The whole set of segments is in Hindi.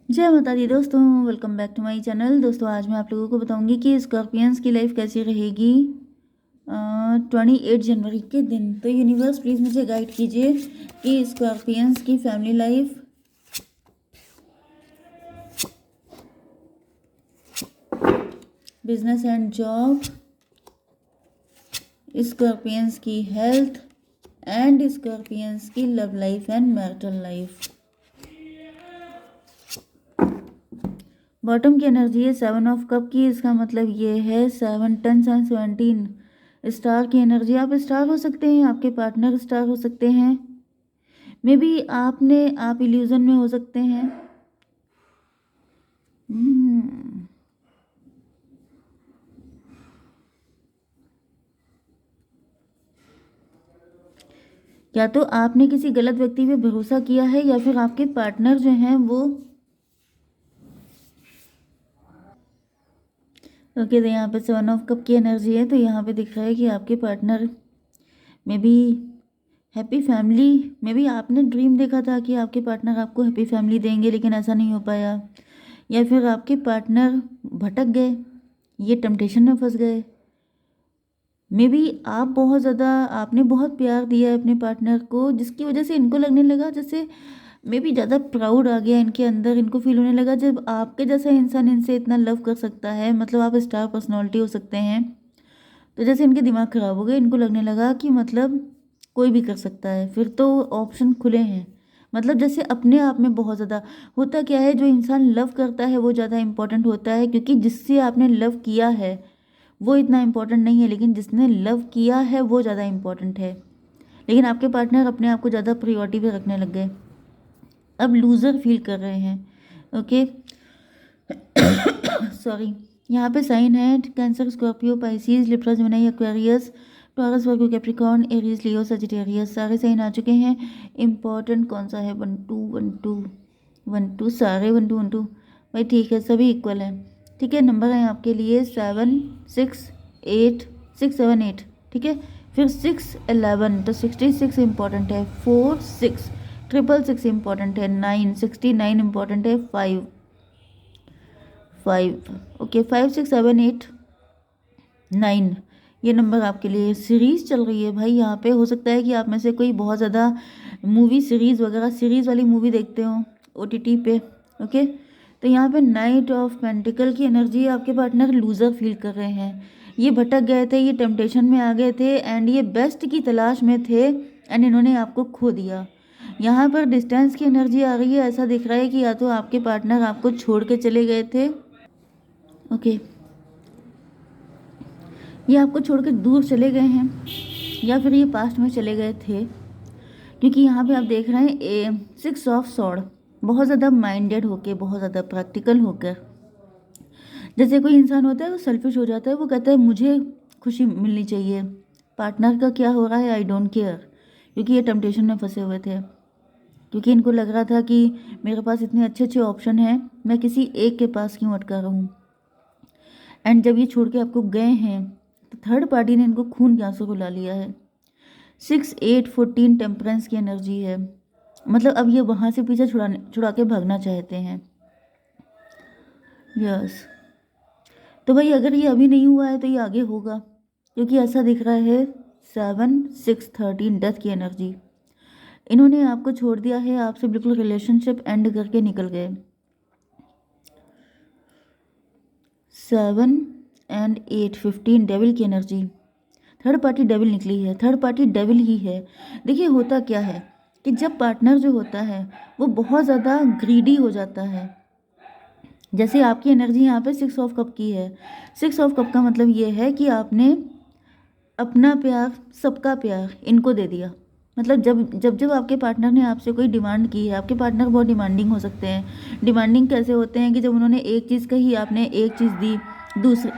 जय माता दी दोस्तों, welcome back to my channel. दोस्तों आज मैं आप लोगों को बताऊंगी कि स्कॉर्पियंस की लाइफ कैसी रहेगी 28 जनवरी के दिन। तो यूनिवर्स प्लीज़ मुझे गाइड कीजिए कि स्कॉर्पियंस की family life, business and job, scorpions की हेल्थ एंड स्कॉर्पियंस की love life and marital life. Bottom की एनर्जी है 7 ऑफ कप की। इसका मतलब ये है 7 10 एंड 17 स्टार की एनर्जी। आप स्टार हो सकते हैं, आपके पार्टनर स्टार हो सकते हैं, मे बी आप इल्यूजन में हो सकते हैं। या तो आपने किसी गलत व्यक्ति पे भरोसा किया है या फिर आपके पार्टनर जो हैं वो ओके। तो यहाँ पे 7 ऑफ कप की एनर्जी है। तो यहाँ पे दिख रहा है कि आपके पार्टनर में भी हैप्पी फैमिली, में भी आपने ड्रीम देखा था कि आपके पार्टनर आपको हैप्पी फैमिली देंगे, लेकिन ऐसा नहीं हो पाया। या फिर आपके पार्टनर भटक गए, ये टेम्पटेशन में फंस गए। मे बी आपने बहुत प्यार दिया है अपने पार्टनर को, जिसकी वजह से इनको लगने लगा जैसे मे बी ज़्यादा प्राउड आ गया इनके अंदर। इनको फील होने लगा जब आपके जैसा इंसान इनसे इतना लव कर सकता है, मतलब आप स्टार पर्सनालिटी हो सकते हैं। तो जैसे इनके दिमाग ख़राब हो गए, इनको लगने लगा कि मतलब कोई भी कर सकता है। फिर तो ऑप्शन खुले हैं, मतलब जैसे अपने आप में बहुत ज़्यादा होता क्या है, जो इंसान लव करता है वो ज़्यादा इम्पोर्टेंट होता है, क्योंकि जिससे आपने लव किया है वो इतना इम्पोर्टेंट नहीं है, लेकिन जिसने लव किया है वो ज़्यादा इम्पोर्टेंट है। लेकिन आपके पार्टनर अपने आप को ज़्यादा प्रियोरिटी पे रखने लग गए, अब लूज़र फील कर रहे हैं। Okay sorry. यहाँ पे साइन है Cancer, Scorpio, Pisces, Libra, Gemini, Aquarius, Taurus, Virgo, Capricorn, Aries, Leo, Sagittarius, सारे साइन आ चुके हैं। इम्पॉर्टेंट कौन सा है? 1 2 1 2 1 2, सारे 1 2 1 2 भाई ठीक है, सभी इक्वल है। ठीक है, नंबर है आपके लिए 7 6 8 6 7 8। ठीक है, फिर 6 11, तो 66 इम्पॉर्टेंट है। 4 6 666 इम्पॉर्टेंट है। 9 69 इम्पॉर्टेंट है। 5 5 ओके 5 6 7 8 9 ये नंबर आपके लिए। सीरीज़ चल रही है भाई, यहाँ पे हो सकता है कि आप में से कोई बहुत ज़्यादा मूवी सीरीज़ वगैरह, सीरीज़ वाली मूवी देखते हो OTT पे। ओके, तो यहाँ पे नाइट ऑफ पेंटिकल की एनर्जी, आपके पार्टनर लूज़र फील कर रहे हैं। ये भटक गए थे, ये टेम्पटेशन में आ गए थे, एंड ये बेस्ट की तलाश में थे, एंड इन्होंने आपको खो दिया। यहाँ पर डिस्टेंस की एनर्जी आ रही है। ऐसा दिख रहा है कि या तो आपके पार्टनर आपको छोड़ के चले गए थे, ओके, ये आपको छोड़ के दूर चले गए हैं, या फिर ये पास्ट में चले गए थे। क्योंकि यहाँ पे आप देख रहे हैं 6 ऑफ सॉर्ड, बहुत ज़्यादा माइंडेड होके, बहुत ज़्यादा प्रैक्टिकल होकर। जैसे कोई इंसान होता है वो सेल्फिश हो जाता है, वो कहता है मुझे खुशी मिलनी चाहिए, पार्टनर का क्या हो रहा है आई डोंट केयर। क्योंकि ये टेम्पटेशन में फंसे हुए थे, क्योंकि इनको लग रहा था कि मेरे पास इतने अच्छे अच्छे ऑप्शन हैं, मैं किसी एक के पास क्यों अटका रहूं। एंड जब ये छोड़ के आपको गए हैं तो थर्ड पार्टी ने इनको खून के आंसू रुला लिया है। 6 8 14 टेम्परेंस की एनर्जी है, मतलब अब ये वहाँ से पीछे छुड़ा के भागना चाहते हैं। यस, तो भाई अगर ये अभी नहीं हुआ है तो ये आगे होगा, क्योंकि ऐसा दिख रहा है 7 6 13 डेथ की एनर्जी। इन्होंने आपको छोड़ दिया है, आपसे बिल्कुल रिलेशनशिप एंड करके निकल गए। 7 एंड 8 15 डेविल की एनर्जी, थर्ड पार्टी डेविल निकली है, थर्ड पार्टी डेविल ही है। देखिए होता क्या है कि जब पार्टनर जो होता है वो बहुत ज़्यादा ग्रीडी हो जाता है। जैसे आपकी एनर्जी यहाँ पे 6 ऑफ कप की है। 6 ऑफ कप का मतलब ये है कि आपने अपना प्यार, सबका प्यार इनको दे दिया। मतलब जब आपके पार्टनर ने आपसे कोई डिमांड की है, आपके पार्टनर बहुत डिमांडिंग हो सकते हैं। डिमांडिंग कैसे होते हैं कि जब उन्होंने एक चीज़ कही, आपने एक चीज़ दी। दूसरे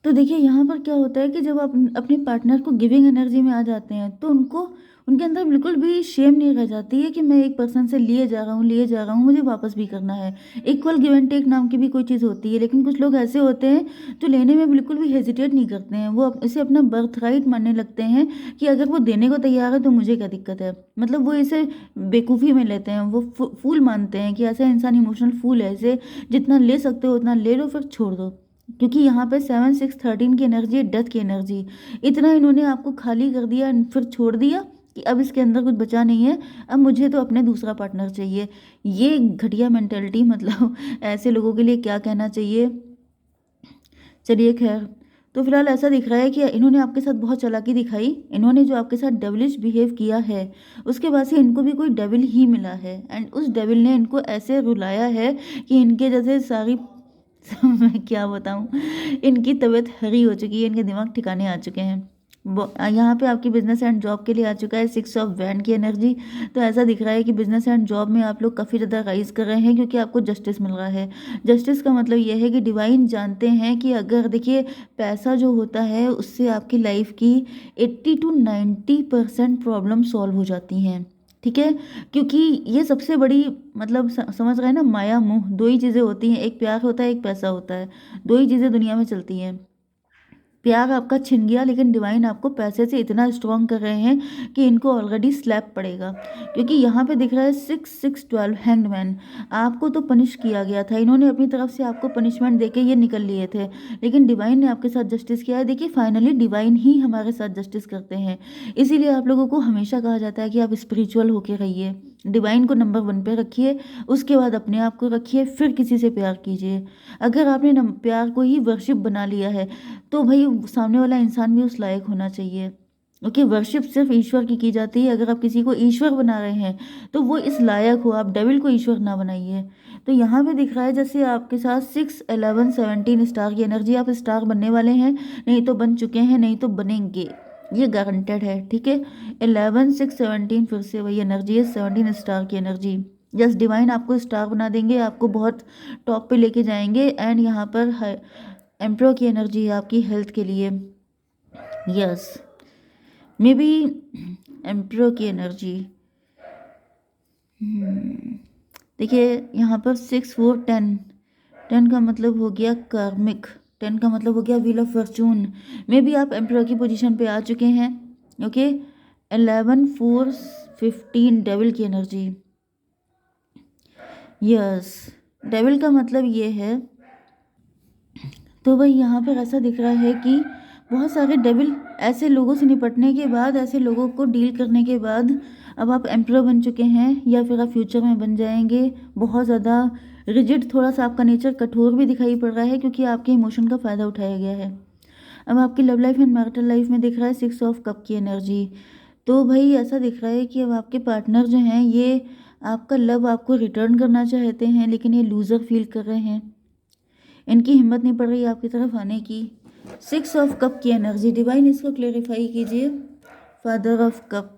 तो देखिए यहाँ पर क्या होता है कि जब आप अपने पार्टनर को गिविंग एनर्जी में आ जाते हैं तो उनको उनके अंदर बिल्कुल भी शेम नहीं रह जाती है कि मैं एक पर्सन से लिए जा रहा हूँ, मुझे वापस भी करना है। इक्वल गिव एंड टेक नाम की भी कोई चीज़ होती है, लेकिन कुछ लोग ऐसे होते हैं जो लेने में बिल्कुल भी हेजिटेट नहीं करते हैं। वो इसे अपना बर्थ राइट मानने लगते हैं कि अगर वो देने को तैयार है तो मुझे क्या दिक्कत है। मतलब वो इसे बेवकूफ़ी में लेते हैं, वो फूल मानते हैं कि ऐसा इंसान इमोशनल फूल है, इसे जितना ले सकते हो उतना ले लो फिर छोड़ दो। क्योंकि यहाँ पे 7 6 13 की एनर्जी है, डेथ की एनर्जी। इतना इन्होंने आपको खाली कर दिया फिर छोड़ दिया कि अब इसके अंदर कुछ बचा नहीं है, अब मुझे तो अपने दूसरा पार्टनर चाहिए। ये घटिया मेंटेलिटी, मतलब ऐसे लोगों के लिए क्या कहना चाहिए। चलिए खैर, तो फिलहाल ऐसा दिख रहा है कि इन्होंने आपके साथ बहुत चालाकी दिखाई। इन्होंने जो आपके साथ डेविलिश बिहेव किया है उसके बाद से इनको भी कोई डेविल ही मिला है, एंड उस डेविल ने इनको ऐसे रुलाया है कि इनके जैसे सारी मैं क्या बताऊँ, इनकी तबीयत हरी हो चुकी है, इनके दिमाग ठिकाने आ चुके हैं। यहाँ पे आपकी बिजनेस एंड जॉब के लिए आ चुका है 6 ऑफ वैंड की एनर्जी। तो ऐसा दिख रहा है कि बिजनेस एंड जॉब में आप लोग काफ़ी ज़्यादा राइज कर रहे हैं क्योंकि आपको जस्टिस मिल रहा है। जस्टिस का मतलब ये है कि डिवाइन जानते हैं कि अगर देखिए पैसा जो होता है उससे आपकी लाइफ की 80 to 90% प्रॉब्लम सॉल्व हो जाती हैं। ठीक है, क्योंकि ये सबसे बड़ी, मतलब समझ रहे हैं ना, माया मोह दो ही चीज़ें होती हैं, एक प्यार होता है एक पैसा होता है। दो ही चीज़ें दुनिया में चलती हैं। प्यार आपका छिन गया, लेकिन डिवाइन आपको पैसे से इतना स्ट्रॉन्ग कर रहे हैं कि इनको ऑलरेडी स्लैप पड़ेगा। क्योंकि यहाँ पे दिख रहा है 6 6 12 हैंग्ड मैन। आपको तो पनिश किया गया था, इन्होंने अपनी तरफ से आपको पनिशमेंट देके ये निकल लिए थे, लेकिन डिवाइन ने आपके साथ जस्टिस किया है। देखिए फाइनली डिवाइन ही हमारे साथ जस्टिस करते हैं, इसीलिए आप लोगों को हमेशा कहा जाता है कि आप स्पिरिचुअल होके रहिए, डिवाइन को नंबर 1 पे रखिए, उसके बाद अपने आप को रखिए, फिर किसी से प्यार कीजिए। अगर आपने प्यार को ही वर्शिप बना लिया है तो भाई सामने वाला इंसान भी उस लायक होना चाहिए। ओके, वर्शिप सिर्फ ईश्वर की जाती है। अगर आप किसी को ईश्वर बना रहे हैं तो वो इस लायक हो, आप डेविल को ईश्वर ना बनाइए। तो यहाँ पे दिख रहा है जैसे आपके साथ 6 11 17 स्टार की एनर्जी, आप स्टार बनने वाले हैं, नहीं तो बन चुके हैं, नहीं तो बनेंगे, ये गारंटेड है। ठीक है, 11 6 17 फिर से वही एनर्जी है, 17 स्टार की एनर्जी। यस, डिवाइन आपको स्टार बना देंगे, आपको बहुत टॉप पे लेके जाएंगे। एंड यहाँ पर एम्प्रो की एनर्जी है आपकी हेल्थ के लिए। यस, मे बी एम्प्रो की एनर्जी। देखिए यहाँ पर 6 4 10 10 का मतलब हो गया कार्मिक, 10 का मतलब हो गया wheel of Fortune. May be आप एम्प्रो की पोजीशन पे आ चुके हैं। ओके, 11 4 15 डेविल की एनर्जी। यस, डेविल का मतलब ये है, तो भाई यहाँ पर ऐसा दिख रहा है कि बहुत सारे डेविल, ऐसे लोगों से निपटने के बाद, ऐसे लोगों को डील करने के बाद अब आप एम्परर बन चुके हैं, या फिर आप फ्यूचर में बन जाएंगे। बहुत ज़्यादा रिजिड, थोड़ा सा आपका नेचर कठोर भी दिखाई पड़ रहा है क्योंकि आपके इमोशन का फ़ायदा उठाया गया है। अब आपकी love life and marital life में दिख रहा है 6 ऑफ कप की एनर्जी। तो भाई ऐसा दिख रहा है कि अब आपके पार्टनर जो हैं ये आपका लव आपको रिटर्न करना चाहते हैं, लेकिन ये लूज़र फील कर रहे हैं, इनकी हिम्मत नहीं पड़ रही आपकी तरफ आने की। 6 ऑफ कप की एनर्जी, डिवाइन इसको क्लेरिफाई कीजिए। फादर ऑफ कप,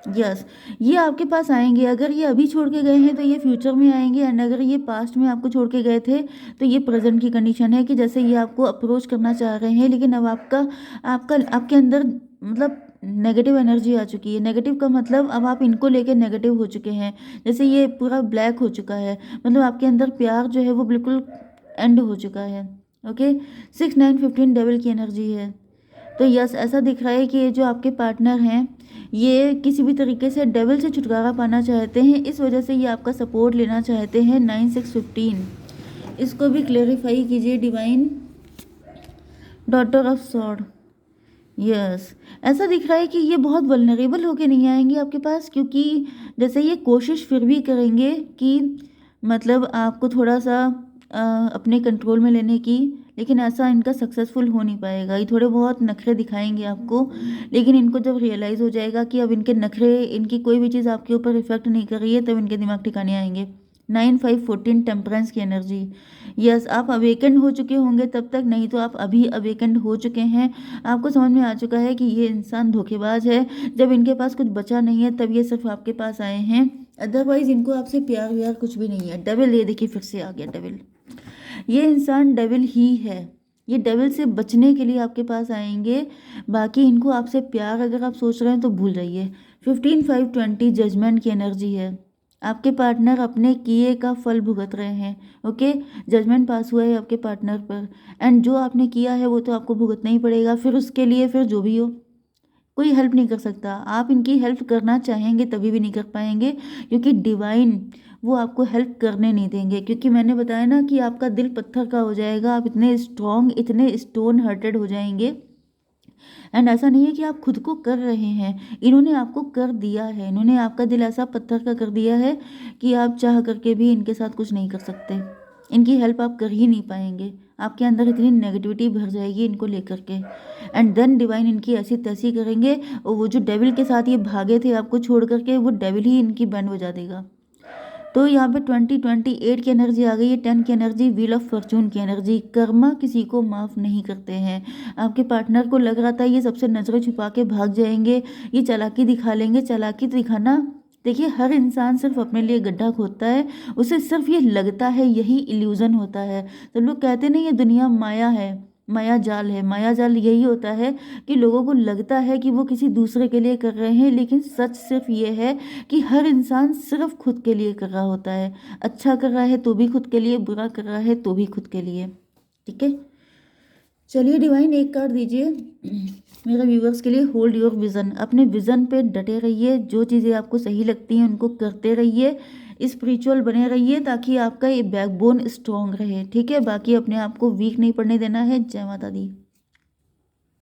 यस, ये आपके पास आएंगे। अगर ये अभी छोड़ के गए हैं तो ये फ्यूचर में आएंगे, एंड अगर ये पास्ट में आपको छोड़ के गए थे तो ये प्रेजेंट की कंडीशन है कि जैसे ये आपको अप्रोच करना चाह रहे हैं, लेकिन अब आपका आपका आपके अंदर मतलब नेगेटिव एनर्जी आ चुकी है। नेगेटिव का मतलब अब आप इनको लेके नेगेटिव हो चुके हैं, जैसे ये पूरा ब्लैक हो चुका है, मतलब आपके अंदर प्यार जो है वो बिल्कुल एंड हो चुका है। ओके, 6 9 15 डेविल की एनर्जी है। तो यस, ऐसा दिख रहा है कि ये जो आपके पार्टनर हैं ये किसी भी तरीके से डेविल से छुटकारा पाना चाहते हैं, इस वजह से ये आपका सपोर्ट लेना चाहते हैं। 9 6 15, इसको भी क्लेरिफाई कीजिए divine. Daughter of sword, yes, ऐसा दिख रहा है कि ये बहुत वल्नरेबल होके नहीं आएंगे आपके पास, क्योंकि जैसे ये कोशिश फिर भी करेंगे कि मतलब आपको थोड़ा सा अपने कंट्रोल में लेने की, लेकिन ऐसा इनका सक्सेसफुल हो नहीं पाएगा। ये थोड़े बहुत नखरे दिखाएंगे आपको, लेकिन इनको जब रियलाइज़ हो जाएगा कि अब इनके नखरे, इनकी कोई भी चीज़ आपके ऊपर इफेक्ट नहीं कर रही है, तब इनके दिमाग ठिकाने आएंगे। 9 5 14 टेम्परेंस की एनर्जी। यस, आप अवेकेंड हो चुके होंगे तब तक, नहीं तो आप अभी अवेकेंड हो चुके हैं। आपको समझ में आ चुका है कि ये इंसान धोखेबाज है, जब इनके पास कुछ बचा नहीं है तब ये सिर्फ आपके पास आए हैं, अदरवाइज इनको आपसे प्यार व्यार कुछ भी नहीं है। डेविल, ये देखिए फिर से आ गया डेविल, ये इंसान डेविल ही है। ये डेविल से बचने के लिए आपके पास आएंगे। बाकी इनको आपसे प्यार अगर आप सोच रहे हैं तो भूल जाइए। 15/5/20 जजमेंट की एनर्जी है। आपके पार्टनर अपने किए का फल भुगत रहे हैं। ओके, जजमेंट पास हुआ है आपके पार्टनर पर, एंड जो आपने किया है वो तो आपको भुगतना ही पड़ेगा। फिर उसके लिए फिर जो भी हो, कोई हेल्प नहीं कर सकता। आप इनकी हेल्प करना चाहेंगे तभी भी नहीं कर पाएंगे, क्योंकि डिवाइन वो आपको हेल्प करने नहीं देंगे। क्योंकि मैंने बताया ना कि आपका दिल पत्थर का हो जाएगा, आप इतने स्ट्रॉन्ग, इतने स्टोन हार्टेड हो जाएंगे। एंड ऐसा नहीं है कि आप खुद को कर रहे हैं, इन्होंने आपको कर दिया है। इन्होंने आपका दिल ऐसा पत्थर का कर दिया है कि आप चाह करके भी इनके साथ कुछ नहीं कर सकते। इनकी हेल्प आप कर ही नहीं पाएंगे। आपके अंदर इतनी नेगेटिविटी भर जाएगी इनको लेकर के, एंड देन डिवाइन इनकी ऐसी तैसी करेंगे, और वो जो डेविल के साथ ये भागे थे आपको छोड़ करके, वो डेविल ही इनकी बैंड बजा देगा। तो यहाँ पे 2028 की एनर्जी आ गई है, 10 की एनर्जी, व्हील ऑफ फॉर्चून की एनर्जी। कर्मा किसी को माफ़ नहीं करते हैं। आपके पार्टनर को लग रहा था ये सबसे नजरें छुपा के भाग जाएंगे, ये चालाकी दिखा लेंगे। चालाकी दिखाना, देखिए हर इंसान सिर्फ अपने लिए गड्ढा खोदता है, उसे सिर्फ ये लगता है, यही इल्यूजन होता है। तो लोग कहते नहीं ये दुनिया माया है, माया जाल है। माया जाल यही होता है कि लोगों को लगता है कि वो किसी दूसरे के लिए कर रहे हैं, लेकिन सच सिर्फ ये है कि हर इंसान सिर्फ खुद के लिए कर रहा होता है। अच्छा कर रहा है तो भी खुद के लिए, बुरा कर रहा है तो भी खुद के लिए। ठीक है, चलिए डिवाइन एक कार्ड दीजिए मेरे व्यूवर्स के लिए। होल्ड योर विज़न, अपने विज़न पे डटे रहिए, जो चीज़ें आपको सही लगती हैं उनको करते रहिए, स्पिरिचुअल बने रहिए, ताकि आपका ये बैकबोन स्ट्रॉन्ग रहे। ठीक है, बाकी अपने आप को वीक नहीं पड़ने देना है। जय माता दी।